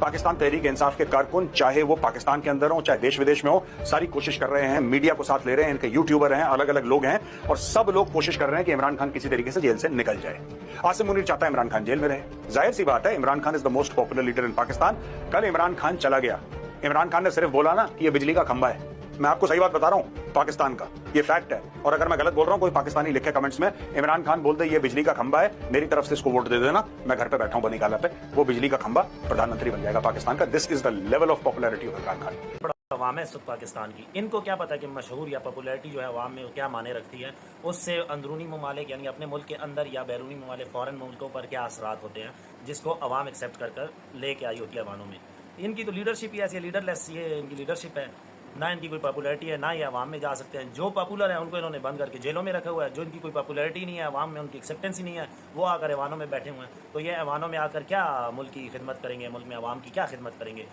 पाकिस्तान तहरीक इंसाफ के कारकुन, चाहे वो पाकिस्तान के अंदर हो चाहे देश विदेश में हो, सारी कोशिश कर रहे हैं, मीडिया को साथ ले रहे हैं, इनके यूट्यूबर हैं, अलग अलग लोग हैं, और सब लोग कोशिश कर रहे हैं कि इमरान खान किसी तरीके से जेल से निकल जाए। आसिम मुनीर चाहता है इमरान खान जेल में रहे। जाहिर सी बात है, Imran Khan is the most popular leader in Pakistan. कल इमरान खान चला गया, इमरान खान ने सिर्फ बोला ना कि ये बिजली का खंबा है। मैं आपको सही बात बता रहा हूं, पाकिस्तान का ये फैक्ट है। और अगर मैं गलत बोल रहा हूं, कोई पाकिस्तानी लिखे कमेंट्स में, इमरान खान बोलते ये बिजली का खंबा है, मेरी तरफ से इसको वोट दे देना, मैं घर पे बैठा हूं बनीकाला पे, वो बिजली का खंबा प्रधानमंत्री बन जाएगा पाकिस्तान का। This is the level of popularity of Imran Khan. अवाम है इस वक्त पाकिस्तान की, इनको क्या पता कि मशहूर या पॉपुलैरिटी जो है अवाम में क्या माने रखती है, उससे अंदरूनी ममालिक यानी अपने मुल्क के अंदर या बैरूनी ममालिक फ़ॉरेन मुल्कों पर क्या असरात होते हैं, जिसको अवाम एक्सेप्ट कर कर लेके आई होती है अवानों में। इनकी तो लीडरशिप ही ऐसी है, लीडरलेस ये इनकी लीडरशिप है, ना इनकी कोई पॉपुलैरिटी है, ना ये अवाम में जा सकते हैं। जो पॉपुलर है उनको इन्होंने बंद करके जेलों में रखा हुआ है, जो इनकी कोई पॉपुलैरिटी नहीं है, अवाम में उनकी एक्सेप्टेंस ही नहीं है, वो आकर ऐवानों में बैठे हुए हैं। तो ये ऐवानों में आकर क्या मुल्क की खिदमत करेंगे, मुल्क में अवाम की क्या खिदमत करेंगे।